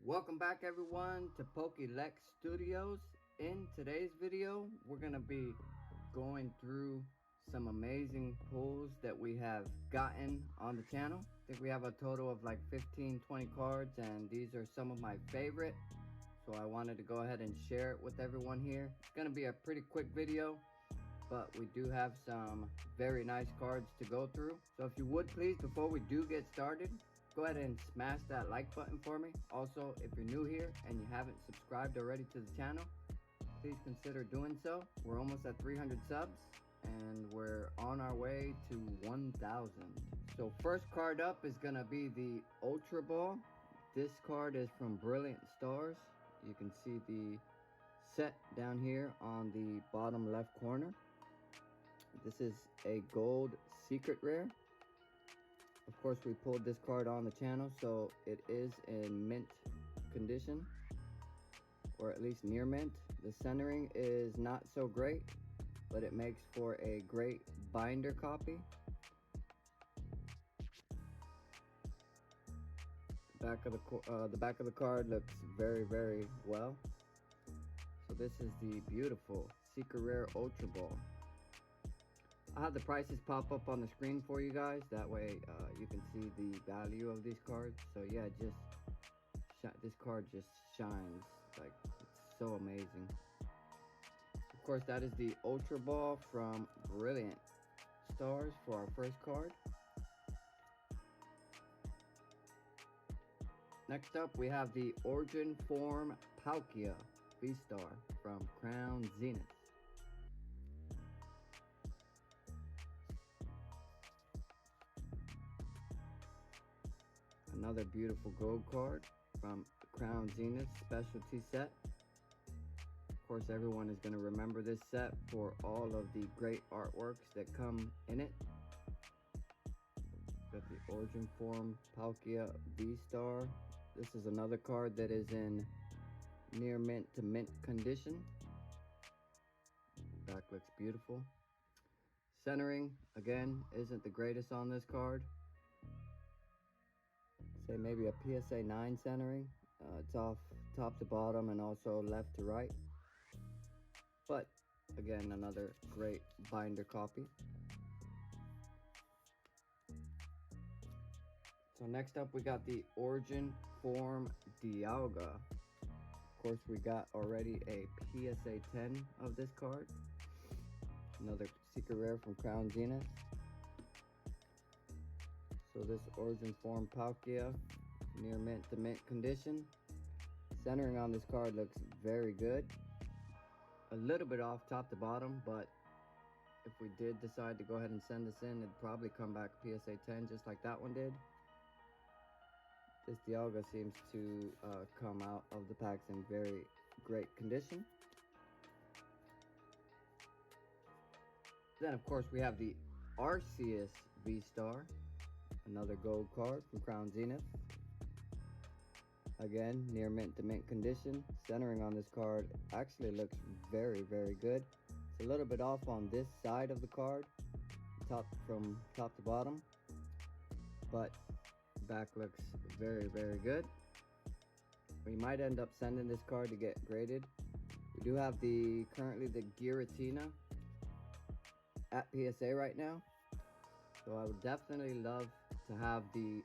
Welcome back everyone to Pokélex Studios. In today's video, we're going to be going through some amazing pulls that we have gotten on the channel. I think we have a total of like 15-20 cards, and these are some of my favorite. So I wanted to go ahead and share it with everyone here. It's going to be a pretty quick video, but we do have some very nice cards to go through. So if you would please, before we do get started, go ahead and smash that like button for me. Also, if you're new here and you haven't subscribed already to the channel, please consider doing so. We're almost at 300 subs and we're on our way to 1,000. So first card up is gonna be the Ultra Ball. This card is from Brilliant Stars. You can see the set down here on the bottom left corner. This is a gold secret rare. Of course, we pulled this card on the channel, so it is in mint condition, or at least near mint. The centering is not so great, but it makes for a great binder copy. The back of the card looks very well. So this is the beautiful secret rare Ultra Ball. I'll have the prices pop up on the screen for you guys. That way you can see the value of these cards. So yeah, this card just shines. Like, it's so amazing. Of course, that is the Ultra Ball from Brilliant Stars for our first card. Next up, we have the Origin Form Palkia V-Star from Crown Zenith. Another beautiful gold card from Crown Zenith specialty set. Of course, everyone is going to remember this set for all of the great artworks that come in it. Got the Origin Form Palkia V-Star. This is another card that is in near mint to mint condition. Back looks beautiful. Centering, again, isn't the greatest on this card. Say maybe a PSA 9 centering. It's off top to bottom and also left to right. But again, another great binder copy. So next up, we got the Origin Form Dialga. Of course, we got already a PSA 10 of this card. Another secret rare from Crown Zenith. So this Origin Form Palkia, near mint to mint condition. Centering on this card looks very good. A little bit off top to bottom, but if we did decide to go ahead and send this in, it'd probably come back PSA 10 just like that one did. This Dialga seems to come out of the packs in very great condition. Then of course we have the Arceus V-Star. Another gold card from Crown Zenith. Again, near mint to mint condition. Centering on this card actually looks very good. It's a little bit off on this side of the card, from top to bottom, but back looks very good. We might end up sending this card to get graded. We do have currently the Giratina at PSA right now, so I would definitely love to have the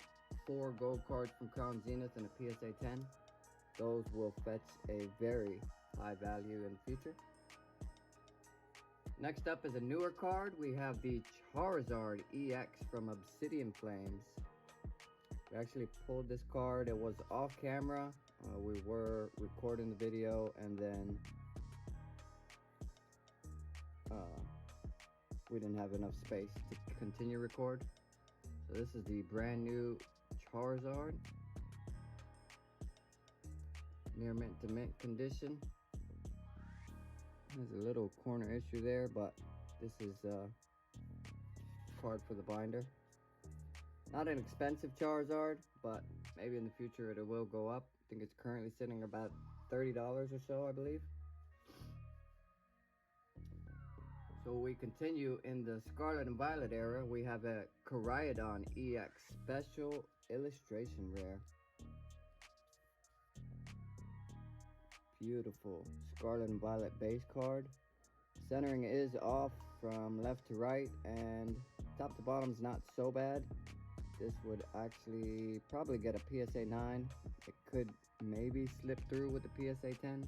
4 gold cards from Crown Zenith and a PSA 10. Those will fetch a very high value in the future. Next up is a newer card. We have the Charizard EX from Obsidian Flames. We actually pulled this card. It was off camera. We were recording the video, and then we didn't have enough space to continue record. So this is the brand new Charizard, near mint to mint condition. There's a little corner issue there, but this is a card for the binder. Not an expensive Charizard, but maybe in the future it will go up. I think it's currently sitting about $30 or so, I believe. So we continue in the Scarlet and Violet era. We have a Koraidon EX Special Illustration Rare. beautiful Scarlet and Violet base card. Centering is off from left to right, and top to bottom's not so bad. This would actually probably get a PSA 9. It could maybe slip through with the PSA 10,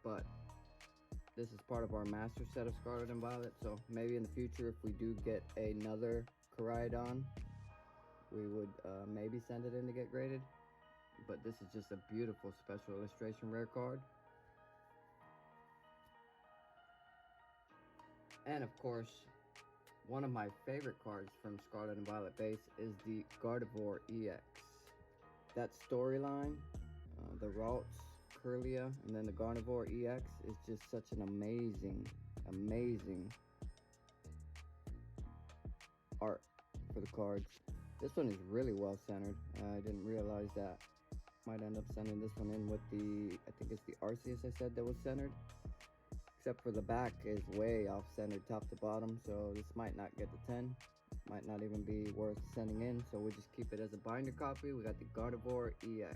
but this is part of our master set of Scarlet and Violet, so maybe in the future if we do get another Koraidon, we would maybe send it in to get graded. But this is just a beautiful special illustration rare card. And of course, one of my favorite cards from Scarlet and Violet base is the Gardevoir EX. That storyline, the Ralts, Curlia, and then the Gardevoir EX is just such an amazing art for the cards. This one is really well centered. I didn't realize that. Might end up sending this one in with the, I think it's the Arceus I said that was centered. Except for the back is way off centered top to bottom, so this might not get the 10. Might not even be worth sending in, so we'll just keep it as a binder copy. We got the Gardevoir EX.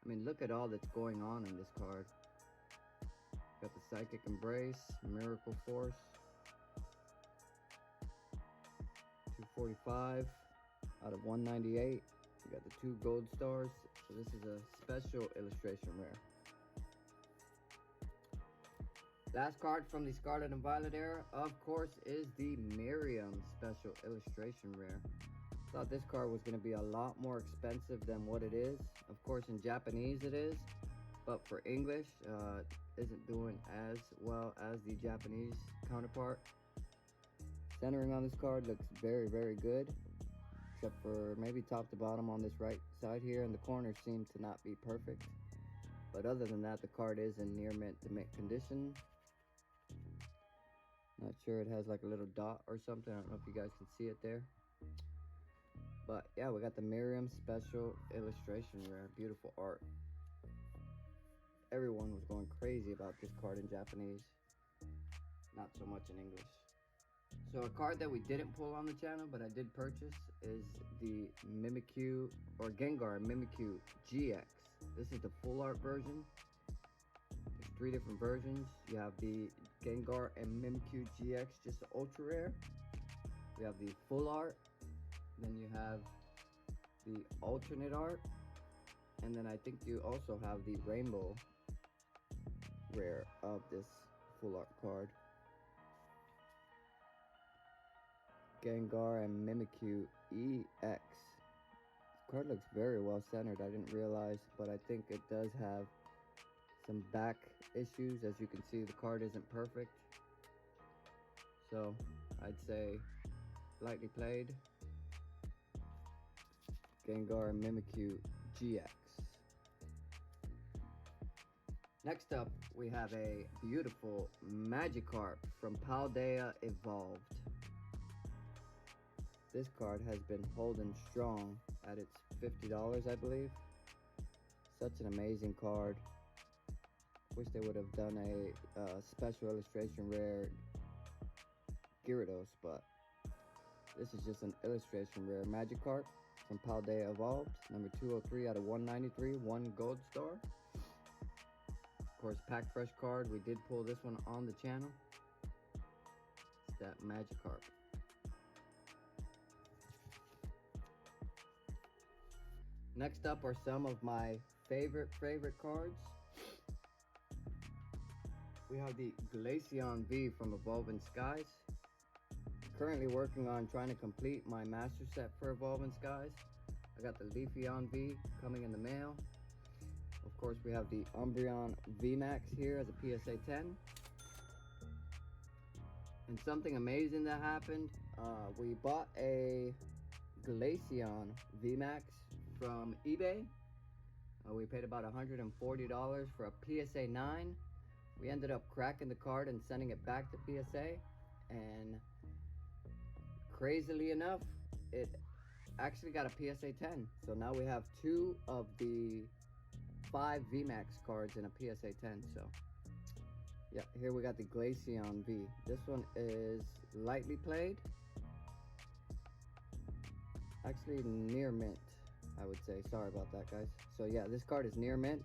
I mean, look at all that's going on in this card. Got the Psychic Embrace, Miracle Force, 245 out of 198. We got the 2 gold stars. So this is a special illustration rare. Last card from the Scarlet and Violet era, of course, is the Miriam special illustration rare. Thought this card was going to be a lot more expensive than what it is. Of course, in Japanese it is, but for English, isn't doing as well as the Japanese counterpart. Centering on this card looks very, very good, except for maybe top to bottom on this right side here, and the corners seem to not be perfect. But other than that, the card is in near mint to mint condition. Not sure, it has like a little dot or something. I don't know if you guys can see it there. But yeah, we got the Miriam special illustration rare. Beautiful art. Everyone was going crazy about this card in Japanese. Not so much in English. So a card that we didn't pull on the channel, but I did purchase, is the Mimikyu, or Gengar Mimikyu GX. This is the full art version. There's 3 different versions. You have the Gengar and Mimikyu GX, just the ultra rare. We have the full art. Then you have the alternate art. And then I think you also have the rainbow rare of this full art card. Gengar and Mimikyu EX. This card looks very well centered. I didn't realize, but I think it does have some back issues. As you can see, the card isn't perfect. So I'd say lightly played. Gengar and Mimikyu GX. Next up, we have a beautiful Magikarp from Paldea Evolved. This card has been holding strong at its $50, I believe. Such an amazing card. Wish they would have done a special illustration rare Gyarados, but this is just an illustration rare Magikarp from Paldea Evolved, number 203 out of 193, 1 gold star. Of course, pack fresh card. We did pull this one on the channel. It's that Magikarp. Next up are some of my favorite cards. We have the Glaceon V from Evolving Skies. Currently working on trying to complete my master set for Evolving Skies. I got the Leafeon V coming in the mail. Of course, we have the Umbreon VMAX here as a PSA 10. And something amazing that happened, we bought a Glaceon VMAX from eBay. We paid about $140 for a PSA 9. We ended up cracking the card and sending it back to PSA, and crazily enough, it actually got a PSA 10. So now we have 2 of the 5 VMAX cards in a PSA 10. So yeah, here we got the Glaceon V. This one is lightly played. Actually near mint, I would say. Sorry about that, guys. So yeah, this card is near mint.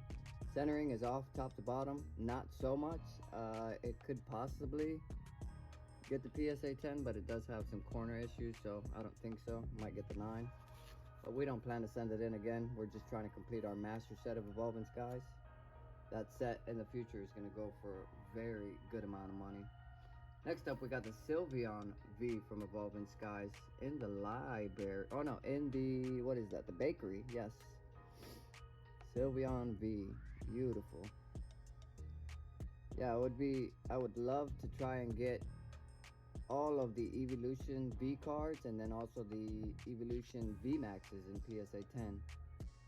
Centering is off top to bottom, not so much. It could possibly get the PSA 10, but it does have some corner issues, so I don't think so. Might get the 9. But we don't plan to send it in again. We're just trying to complete our master set of Evolving Skies. That set in the future is going to go for a very good amount of money. Next up, we got the Sylveon V from Evolving Skies in the library. Oh no, in the, what is that? The bakery, yes. Sylveon V, beautiful. Yeah, I would love to try and get all of the Evolution V cards and then also the Evolution V Maxes in PSA 10.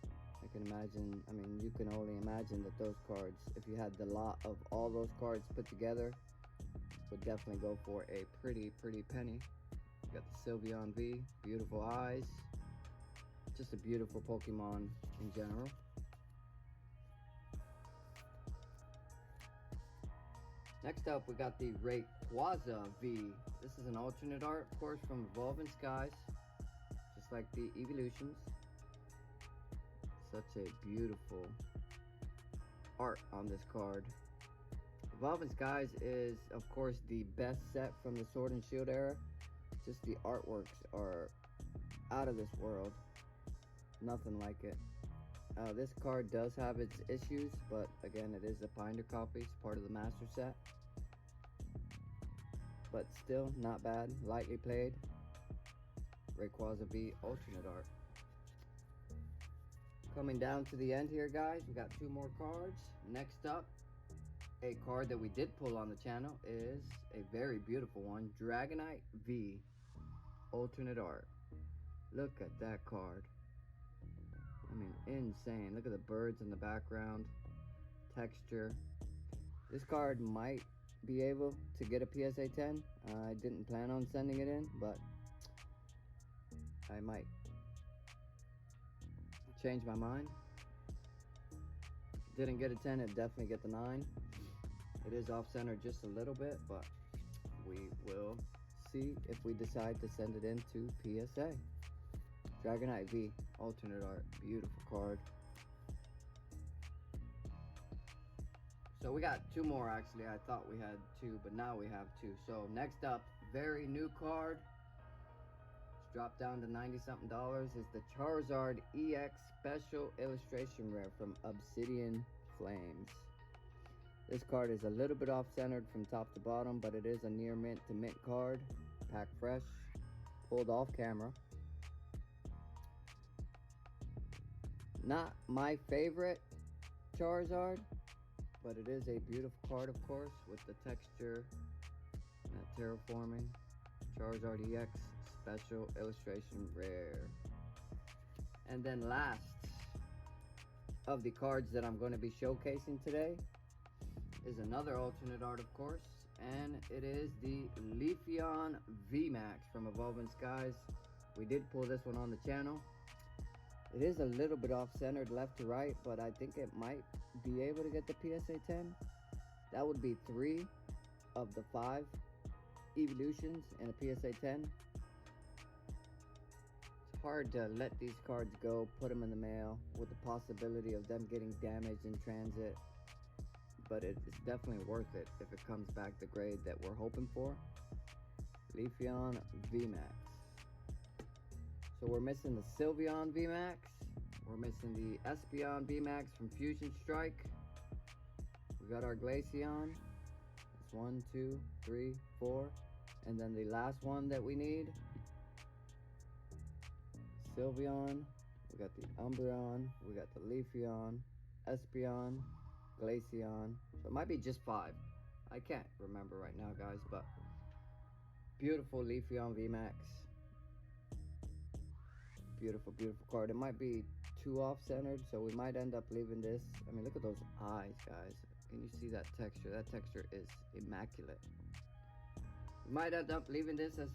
I can imagine, I mean, you can only imagine that those cards, if you had the lot of all those cards put together, would definitely go for a pretty penny. You got the Sylveon V, beautiful eyes, just a beautiful Pokemon in general. Next up, we got the Rayquaza V. This is an alternate art, of course, from Evolving Skies, just like the Evolutions. Such a beautiful art on this card. Evolving Skies is, of course, the best set from the Sword and Shield era. Just the artworks are out of this world. Nothing like it. This card does have its issues, but again, it is a binder copy. It's part of the master set. But still, not bad. Lightly played. Rayquaza V alternate art. Coming down to the end here, guys, we got 2 more cards. Next up, a card that we did pull on the channel is a very beautiful one, Dragonite V alternate art. Look at that card. I mean, insane. Look at the birds in the background. Texture. This card might be able to get a PSA 10. I didn't plan on sending it in, but I might change my mind. Didn't get a 10, it definitely get the 9. It is off center just a little bit, but we will see if we decide to send it into PSA. Dragonite V alternate art, beautiful card. So we got 2 more actually. I thought we had 2, but now we have 2. So next up, very new card. It's dropped down to 90 something dollars. Is the Charizard EX Special Illustration Rare from Obsidian Flames. This card is a little bit off centered from top to bottom, but it is a near mint to mint card. Pack fresh, pulled off camera. Not my favorite Charizard, but it is a beautiful card, of course, with the texture and that terraforming. Charizard EX Special Illustration Rare. And then last of the cards that I'm going to be showcasing today is another alternate art, of course, and it is the Leafeon VMAX from Evolving Skies. We did pull this one on the channel. It is a little bit off-centered left to right, but I think it might be able to get the PSA 10. That would be 3 of the 5 evolutions in a PSA 10. It's hard to let these cards go, put them in the mail with the possibility of them getting damaged in transit, but it's definitely worth it if it comes back the grade that we're hoping for. Leafeon VMAX. So we're missing the Sylveon VMAX. We're missing the Espeon VMAX from Fusion Strike. We got our Glaceon. It's 1, 2, 3, 4. And then the last one that we need, Sylveon. We got the Umbreon. We got the Leafeon, Espeon, Glaceon. So it might be just 5. I can't remember right now, guys, but beautiful Leafeon VMAX. Beautiful, beautiful card. It might be too off-centered, so we might end up leaving this. I mean, look at those eyes, guys. Can you see that texture? That texture is immaculate. We might end up leaving this as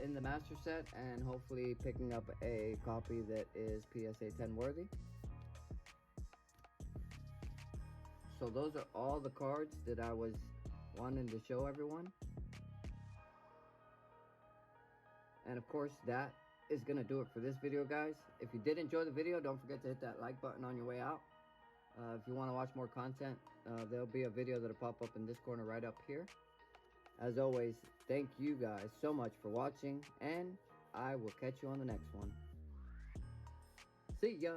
in the master set and hopefully picking up a copy that is PSA 10 worthy. So those are all the cards that I was wanting to show everyone. And of course, that is gonna do it for this video, guys. If you did enjoy the video, don't forget to hit that like button on your way out. If you want to watch more content, there'll be a video that'll pop up in this corner right up here. As always, thank you guys so much for watching, and I will catch you on the next one. See ya!